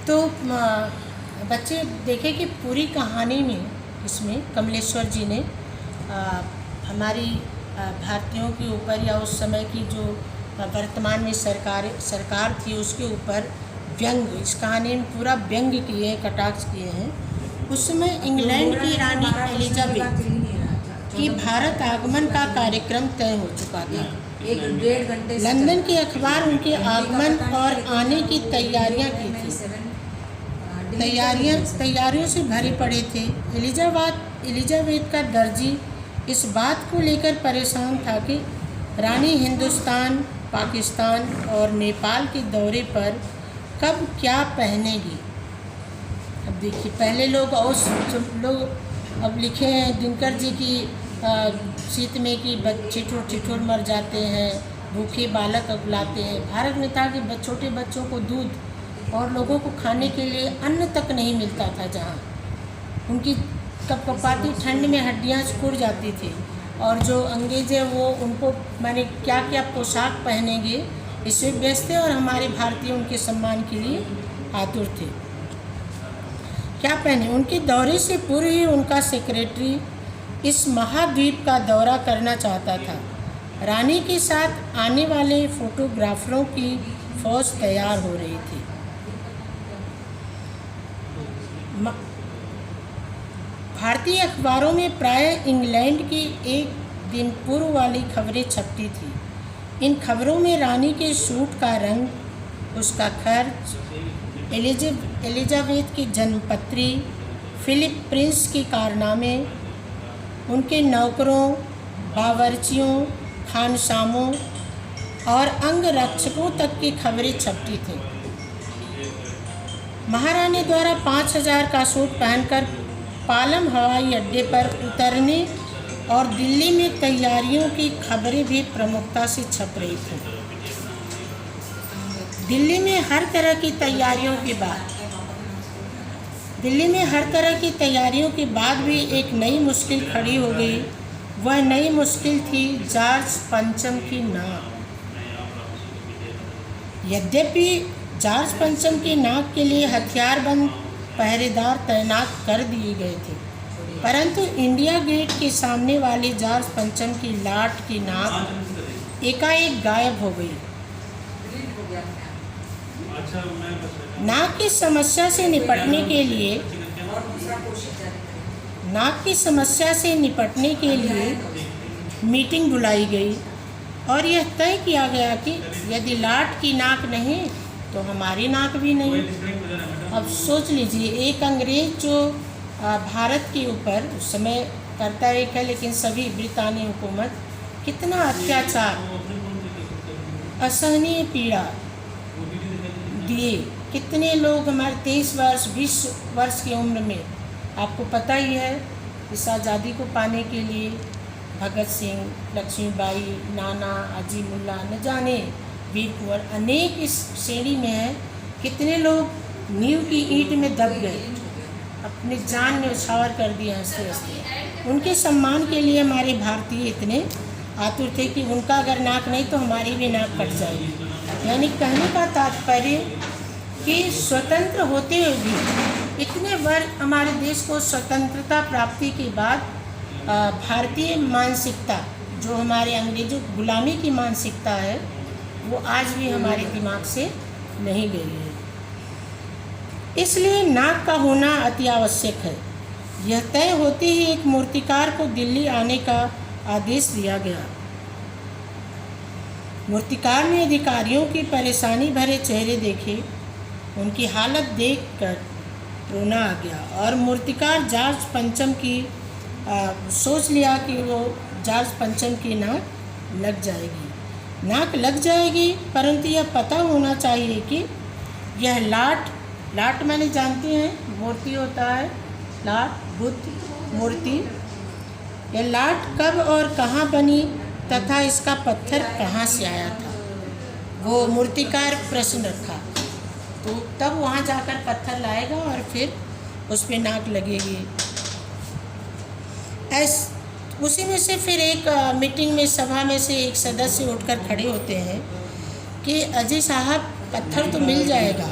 तो बच्चे देखे कि पूरी कहानी में इसमें कमलेश्वर जी ने हमारी भारतीयों के ऊपर या उस समय की जो वर्तमान में सरकार थी उसके ऊपर व्यंग, इस कहानी में पूरा व्यंग किए हैं, कटाक्ष किए हैं। उस समय इंग्लैंड की रानी एलिजाबेथ की भारत आगमन का कार्यक्रम तय हो चुका था। 1.5 घंटे लंदन के अखबार उनके आगमन और आने की तैयारियां की थी। तैयारियों से भरे पड़े थे। एलिजाबेथ का दर्जी इस बात को लेकर परेशान था कि रानी हिंदुस्तान, पाकिस्तान और नेपाल के दौरे पर कब क्या पहनेगी। अब देखिए, पहले लोग अब लिखे हैं दिनकर जी की शीत में कि ठिठुर मर जाते हैं, भूखे बालक अगलाते हैं। भारत में था कि छोटे बच्चों को दूध और लोगों को खाने के लिए अन्न तक नहीं मिलता था, जहाँ उनकी कपकपाती ठंड में हड्डियाँ सिकुड़ जाती थी। और जो अंग्रेज है वो उनको माने क्या क्या पोशाक पहनेंगे इससे व्यस्त थे, और हमारे भारतीय उनके सम्मान के लिए आतुर थे। क्या पहने, उनके दौरे से पूर्व ही उनका सेक्रेटरी इस महाद्वीप का दौरा करना चाहता था। रानी के साथ आने वाले फोटोग्राफरों की फौज तैयार हो रही थी। भारतीय अखबारों में प्रायः इंग्लैंड की एक दिन पूर्व वाली खबरें छपती थी। इन खबरों में रानी के सूट का रंग, उसका खर्च, एलिजाबेथ की जन्मपत्री, फिलिप प्रिंस के कारनामे, उनके नौकरों, बावर्चियों, खानसामों और अंगरक्षकों तक की खबरें छपती थीं। महारानी द्वारा 5000 का सूट पहनकर पालम हवाई अड्डे पर उतरने और दिल्ली में तैयारियों की खबरें भी प्रमुखता से छप रही थीं। दिल्ली में हर तरह की तैयारियों के बाद भी एक नई मुश्किल खड़ी हो गई। वह नई मुश्किल थी जॉर्ज पंचम की नाक। यद्यपि जॉर्ज पंचम की नाक के लिए हथियारबंद पहरेदार तैनात कर दिए गए थे, परंतु इंडिया गेट के सामने वाले जॉर्ज पंचम की लाट की नाक एकाएक गायब हो गई। नाक की समस्या से निपटने के लिए मीटिंग बुलाई गई और यह तय किया गया कि यदि लाट की नाक नहीं तो हमारी नाक भी नहीं। अब सोच लीजिए, एक अंग्रेज जो भारत के ऊपर उस समय करता एक है, लेकिन सभी ब्रितानी हुकूमत कितना अत्याचार, असहनीय पीड़ा दिए। कितने लोग हमारे 23 वर्ष 20 वर्ष की उम्र में, आपको पता ही है, इस आज़ादी को पाने के लिए भगत सिंह, लक्ष्मीबाई, नाना, अजीमुल्ला, न जाने वीर कुंवर, अनेक इस श्रेणी में है। कितने लोग नींव की ईंट में दब गए, अपनी जान में उछावर कर दिया हंसते हंसते। उनके सम्मान के लिए हमारे भारतीय इतने आतुर थे कि उनका अगर नाक नहीं तो हमारी भी नाक कट जाएगी। यानी कहने का तात्पर्य कि स्वतंत्र होते हुए भी इतने वर्ष हमारे देश को स्वतंत्रता प्राप्ति के बाद भारतीय मानसिकता, जो हमारे अंग्रेजों गुलामी की मानसिकता है, वो आज भी हमारे दिमाग से नहीं गई है। इसलिए नाक का होना अति आवश्यक है। यह तय होते ही एक मूर्तिकार को दिल्ली आने का आदेश दिया गया। मूर्तिकार ने अधिकारियों की परेशानी भरे चेहरे देखे। उनकी हालत देखकर रोना आ गया और मूर्तिकार जॉर्ज पंचम की सोच लिया कि वो जॉर्ज पंचम की नाक लग जाएगी, परंतु यह पता होना चाहिए कि यह लाट मैंने जानते हैं मूर्ति होता है, लाट बुद्ध मूर्ति, यह लाट कब और कहाँ बनी तथा इसका पत्थर कहाँ से आया था, वो मूर्तिकार प्रश्न रखा। तो तब वहाँ जाकर पत्थर लाएगा और फिर उस पर नाक लगेगी। उसी में से फिर एक मीटिंग में, सभा में से एक सदस्य उठकर खड़े होते हैं कि अजय साहब, पत्थर तो मिल जाएगा,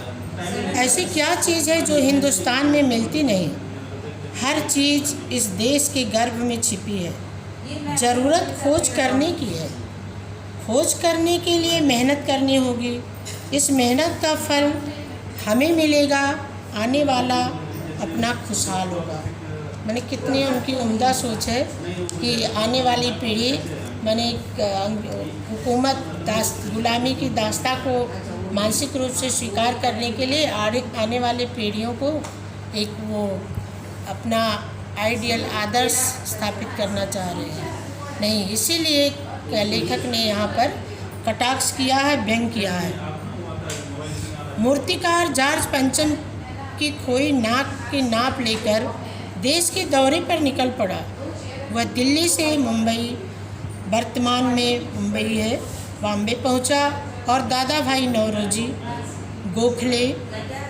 ऐसी क्या चीज़ है जो हिंदुस्तान में मिलती नहीं? हर चीज़ इस देश के गर्भ में छिपी है। ज़रूरत खोज करने की है। खोज करने के लिए मेहनत करनी होगी। इस मेहनत का फल हमें मिलेगा। आने वाला अपना खुशहाल होगा। मैंने कितनी उनकी उम्दा सोच है कि आने वाली पीढ़ी, मैंने हुकूमत गुलामी की दास्ता को मानसिक रूप से स्वीकार करने के लिए आने वाली पीढ़ियों को एक वो अपना आइडियल आदर्श स्थापित करना चाह रहे हैं। नहीं, इसीलिए लेखक ने यहाँ पर कटाक्ष किया है, व्यंग किया है। मूर्तिकार जॉर्ज पंचम की खोई नाक की नाप लेकर देश के दौरे पर निकल पड़ा। वह दिल्ली से मुंबई, वर्तमान में मुंबई है, बॉम्बे पहुंचा और दादा भाई नौरोजी, गोखले,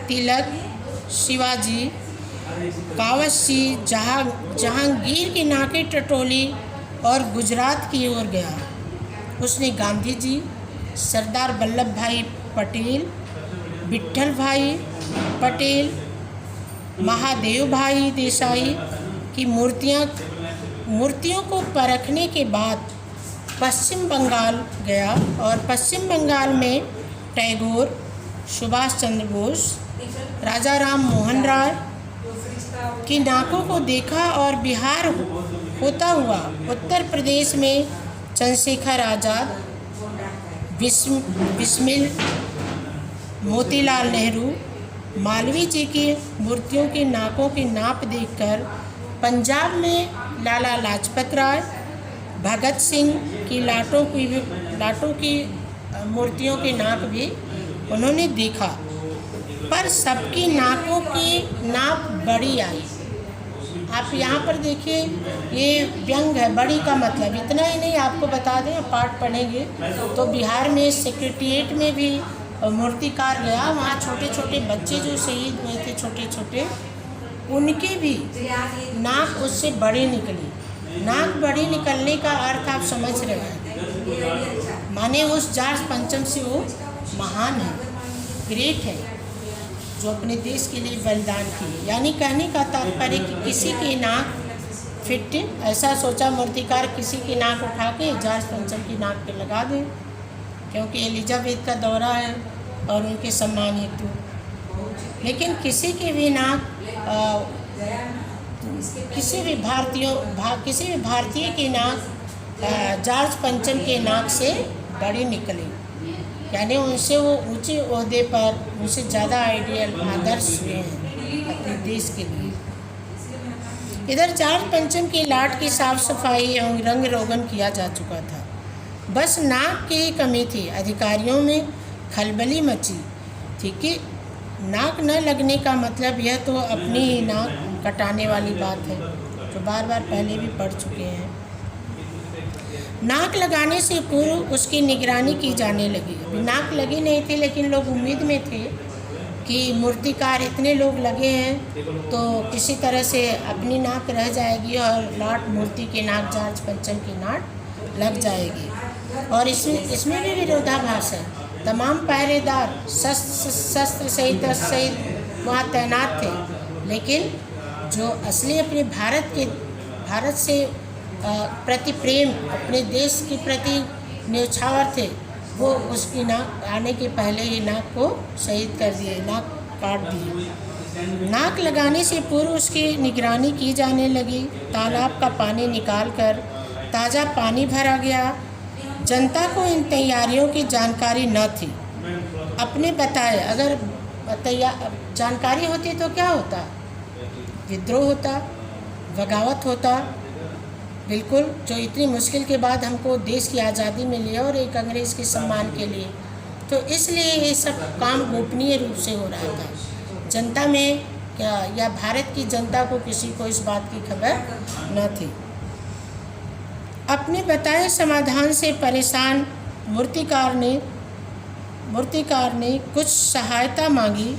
तिलक, शिवाजी, कावसी, जहांगीर की नाके टटोली और गुजरात की ओर गया। उसने गांधी जी, सरदार वल्लभ भाई पटेल, विट्ठल भाई पटेल, महादेव भाई देसाई की मूर्तियों को परखने के बाद पश्चिम बंगाल गया और पश्चिम बंगाल में टैगोर, सुभाष चंद्र बोस, राजा राम मोहन राय की नाकों को देखा और बिहार होता हुआ उत्तर प्रदेश में चंद्रशेखर आज़ाद, बिस्मिल, मोतीलाल नेहरू, मालवीय जी की मूर्तियों की नाकों की नाप देखकर पंजाब में लाला लाजपत राय, भगत सिंह की लाटों की मूर्तियों की नाक भी उन्होंने देखा, पर सबकी नाकों की नाप बड़ी आई। आप यहाँ पर देखिए, ये व्यंग है। बड़ी का मतलब इतना ही नहीं, आपको बता दें, पाठ पढ़ेंगे तो बिहार में सेक्रेटेरिएट में भी मूर्तिकार गया। वहाँ छोटे छोटे बच्चे जो शहीद हुए थे, छोटे छोटे, उनकी भी नाक उससे बड़ी निकली। नाक बड़ी निकलने का अर्थ आप समझ रहे हैं, माने उस जॉर्ज पंचम से वो महान है, ग्रेट है, जो अपने देश के लिए बलिदान किए। यानी कहने का तात्पर्य कि किसी की नाक फिट, ऐसा सोचा मूर्तिकार, किसी की नाक उठा के जॉर्ज पंचम की नाक पे लगा दें, क्योंकि एलिजाबेथ का दौरा है और उनके सम्मान हेतु। लेकिन किसी की भी नाक किसी भी भारतीय की नाक जॉर्ज पंचम के नाक से बड़ी निकली। यानी उनसे वो ऊंचे ओहदे पर, उनसे ज़्यादा आइडियल आदर्श हुए हैं अपने देश के लिए। इधर जॉर्ज पंचम की लाट की साफ सफाई एवं रंग रोगन किया जा चुका था। बस नाक की कमी थी। अधिकारियों में खलबली मची थी कि नाक न लगने का मतलब यह तो अपनी ही नाक कटाने वाली बात है, जो बार बार पहले भी पढ़ चुके हैं। नाक लगाने से पूर्व उसकी निगरानी की जाने लगी। अभी नाक लगी नहीं थी, लेकिन लोग उम्मीद में थे कि मूर्तिकार इतने लोग लगे हैं तो किसी तरह से अपनी नाक रह जाएगी और लाट मूर्ति की नाक, जॉर्ज पंचम की नाक लग जाएगी। और इसमें भी विरोधाभास है। तमाम पहरेदार शस्त्र सहित वहाँ तैनात थे, लेकिन जो असली अपने भारत से प्रति प्रेम, अपने देश के प्रति न्यौछावर थे, वो उसकी नाक आने के पहले ही नाक को शहीद कर दिए, नाक काट दिए। नाक लगाने से पूर्व उसकी निगरानी की जाने लगी। तालाब का पानी निकालकर ताज़ा पानी भरा गया। जनता को इन तैयारियों की जानकारी न थी। अपने बताए, अगर जानकारी होती तो क्या होता? विद्रोह होता, बगावत होता। बिल्कुल, जो इतनी मुश्किल के बाद हमको देश की आज़ादी मिली और एक अंग्रेज़ के सम्मान के लिए, तो इसलिए ये सब काम गोपनीय रूप से हो रहा था। जनता में या भारत की जनता को किसी को इस बात की खबर न थी। अपने बताए समाधान से परेशान मूर्तिकार ने कुछ सहायता मांगी,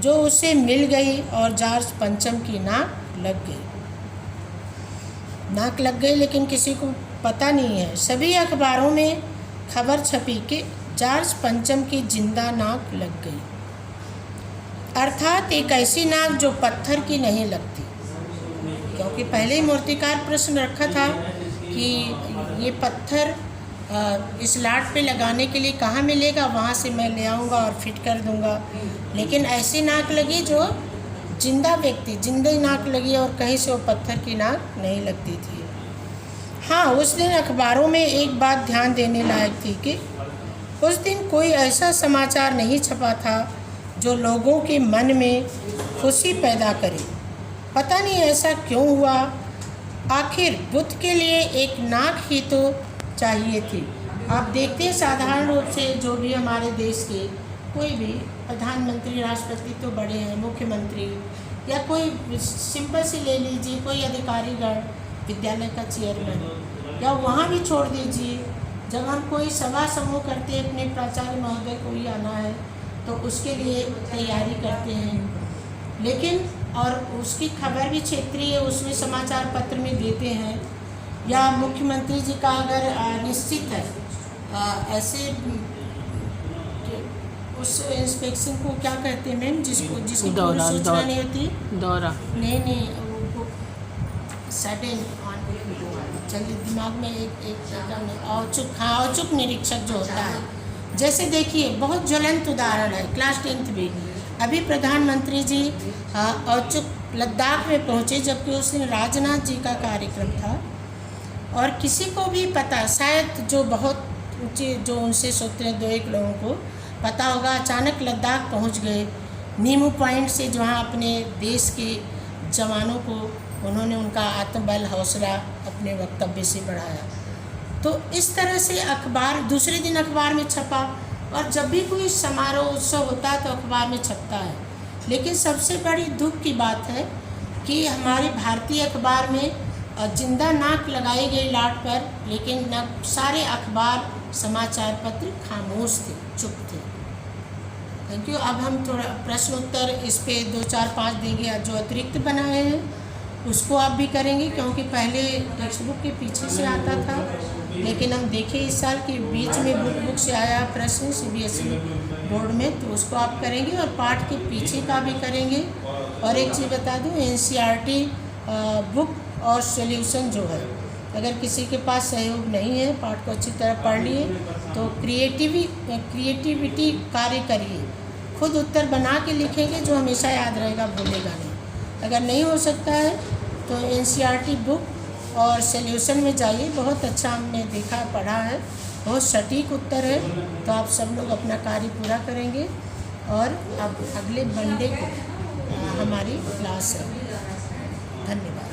जो उसे मिल गई और जॉर्ज पंचम की नाक लग गई। नाक लग गई, लेकिन किसी को पता नहीं है। सभी अखबारों में खबर छपी कि जॉर्ज पंचम की जिंदा नाक लग गई। अर्थात एक ऐसी नाक जो पत्थर की नहीं लगती, क्योंकि पहले ही मूर्तिकार प्रश्न रखा था कि ये पत्थर इस लाट पे लगाने के लिए कहाँ मिलेगा, वहाँ से मैं ले आऊँगा और फिट कर दूँगा। लेकिन ऐसी नाक लगी जो जिंदा व्यक्ति, जिंदा नाक लगी और कहीं से वो पत्थर की नाक नहीं लगती थी। हाँ, उस दिन अखबारों में एक बात ध्यान देने लायक थी कि उस दिन कोई ऐसा समाचार नहीं छपा था जो लोगों के मन में खुशी पैदा करे। पता नहीं ऐसा क्यों हुआ। आखिर बुद्ध के लिए एक नाक ही तो चाहिए थी। आप देखते हैं साधारण रूप से जो भी हमारे देश के कोई भी प्रधानमंत्री, राष्ट्रपति तो बड़े हैं, मुख्यमंत्री या कोई सिंपल से ले लीजिए कोई अधिकारीगण, विद्यालय का चेयरमैन, या वहाँ भी छोड़ दीजिए, जब हम कोई सभा समूह करते हैं, अपने प्राचार्य महोदय को ही आना है तो उसके लिए तैयारी करते हैं। लेकिन और उसकी खबर भी क्षेत्रीय उसमें समाचार पत्र में देते हैं, या मुख्यमंत्री जी का अगर निश्चित है ऐसे उस इंस्पेक्शन को क्या कहते हैं मैम, जिसको जिसकी पूरी सूचना नहीं होती, दौरा नहीं सडन चलिए दिमाग में एक औचुक निरीक्षक जो होता है। जैसे देखिए बहुत ज्वलंत उदाहरण है, क्लास 10th में अभी प्रधानमंत्री जी औचुक लद्दाख में पहुँचे, जबकि उस दिन राजनाथ जी का कार्यक्रम था। और किसी को भी पता, शायद जो बहुत ऊँचे जो उनसे सोचते हैं 2-1 लोगों को पता होगा, अचानक लद्दाख पहुँच गए नीमू पॉइंट से, जहाँ अपने देश के जवानों को उन्होंने उनका आत्मबल हौसला अपने वक्तव्य से बढ़ाया। तो इस तरह से अखबार दूसरे दिन अखबार में छपा, और जब भी कोई समारोह उत्सव होता है तो अखबार में छपता है। लेकिन सबसे बड़ी दुख की बात है कि हमारे भारतीय अखबार में जिंदा नाक लगाई गई लाट पर, लेकिन न सारे अखबार समाचार पत्र खामोश थे, चुप थे। Thank you. अब हम थोड़ा प्रश्न उत्तर इस पे 2, 4, 5 देंगे, जो अतिरिक्त बनाए हैं उसको आप भी करेंगे, क्योंकि पहले टेक्स्ट बुक के पीछे से आता था, लेकिन हम देखें इस साल के बीच में बुक से आया प्रश्न CBSE बोर्ड में, तो उसको आप करेंगे और पाठ के पीछे का भी करेंगे। और एक चीज़ बता दूं, NCERT बुक और सॉल्यूशन जो है, अगर किसी के पास सहयोग नहीं है, पाठ को अच्छी तरह पढ़ लिए तो क्रिएटिविटी कार्य करिए, खुद उत्तर बना के लिखेंगे जो हमेशा याद रहेगा, भूलेगा नहीं। अगर नहीं हो सकता है तो NCERT बुक और सॉल्यूशन में जाइए, बहुत अच्छा हमने देखा पढ़ा है, बहुत सटीक उत्तर है। तो आप सब लोग अपना कार्य पूरा करेंगे। और अब अगले मंडे को हमारी क्लास है। धन्यवाद।